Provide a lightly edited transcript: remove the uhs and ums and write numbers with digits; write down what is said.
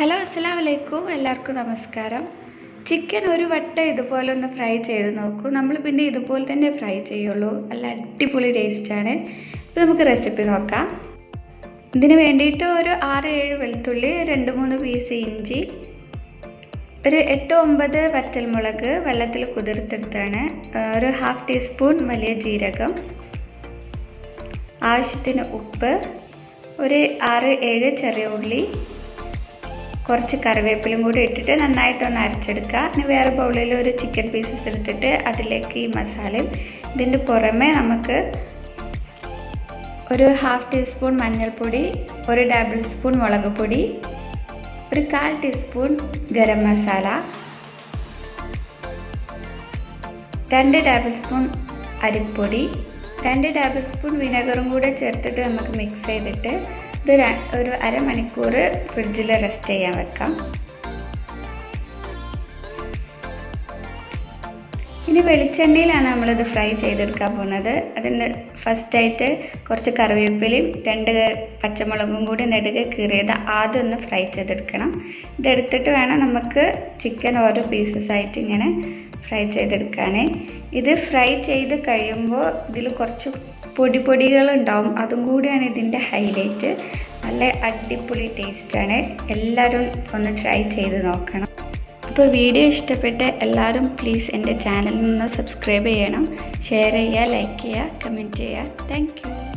Hello അസ്സലാമലൈക്കും, എല്ലാവർക്കും നമസ്കാരം. ചിക്കൻ ഒരു വട്ടം ഇതുപോലെ ഒന്ന് ഫ്രൈ ചെയ്ത് നോക്കൂ. നമ്മൾ പിന്നെ ഇതുപോലെ തന്നെ ഫ്രൈ ചെയ്യുള്ളൂ. നല്ല അടിപൊളി ടേസ്റ്റാണ്. ഇപ്പോൾ നമുക്ക് റെസിപ്പി നോക്കാം. ഇതിന് വേണ്ടിയിട്ട് ഒരു 6-7 വെളുത്തുള്ളി, 2-3 പീസ് ഇഞ്ചി, ഒരു 8-9 വറ്റൽമുളക് വെള്ളത്തിൽ കുതിർത്തെടുത്താണ്, ഒരു 1/2 ടീസ്പൂൺ വലിയ ജീരകം, ആവശ്യത്തിന് ഉപ്പ്, ഒരു 6-7 ചെറിയ ഉള്ളി, കുറച്ച് കറിവേപ്പിലും കൂടി ഇട്ടിട്ട് നന്നായിട്ടൊന്ന് അരച്ചെടുക്കുക. ഇനി വേറെ ബൗളിൽ ഒരു ചിക്കൻ പീസസ് എടുത്തിട്ട് അതിലേക്ക് ഈ മസാലയും, ഇതിൻ്റെ പുറമെ നമുക്ക് ഒരു 1/2 ടീസ്പൂൺ മഞ്ഞൾപ്പൊടി, ഒരു ടേബിൾ സ്പൂൺ മുളക് പൊടി, ഒരു 1/4 teaspoon garam masala, 2 table spoon അരിപ്പൊടി, 2 ടേബിൾ സ്പൂൺ വിനെഗറും കൂടെ ചേർത്തിട്ട് നമുക്ക് മിക്സ് ചെയ്തിട്ട് ഇത് ഒരു അരമണിക്കൂർ ഫ്രിഡ്ജിൽ റെസ്റ്റ് ചെയ്യാൻ വെക്കാം. ഇനി വെളിച്ചെണ്ണയിലാണ് നമ്മളിത് ഫ്രൈ ചെയ്തെടുക്കാൻ പോകുന്നത്. അതിന് ഫസ്റ്റായിട്ട് കുറച്ച് കറിവേപ്പിലയും 2 പച്ചമുളകും കൂടി നെടുകെ കീറിയത് ആദ്യം ഒന്ന് ഫ്രൈ ചെയ്തെടുക്കണം. ഇതെടുത്തിട്ട് വേണം നമുക്ക് ചിക്കൻ ഓരോ പീസസ് ആയിട്ട് ഇങ്ങനെ ഫ്രൈ ചെയ്തെടുക്കാൻ. ഇത് ഫ്രൈ ചെയ്ത് കഴിയുമ്പോൾ ഇതിൽ കുറച്ച് പൊടികളുണ്ടാവും, അതും കൂടിയാണ് ഇതിൻ്റെ ഹൈലൈറ്റ്. നല്ല അടിപൊളി ടേസ്റ്റാണ്. എല്ലാവരും ഒന്ന് ട്രൈ ചെയ്ത് നോക്കണം. അപ്പോൾ വീഡിയോ ഇഷ്ടപ്പെട്ട എല്ലാവരും പ്ലീസ് എൻ്റെ ചാനലിൽ നിന്ന് സബ്സ്ക്രൈബ് ചെയ്യണം, ഷെയർ ചെയ്യുക, ലൈക്ക് ചെയ്യുക, കമൻറ്റ് ചെയ്യുക. Thank you.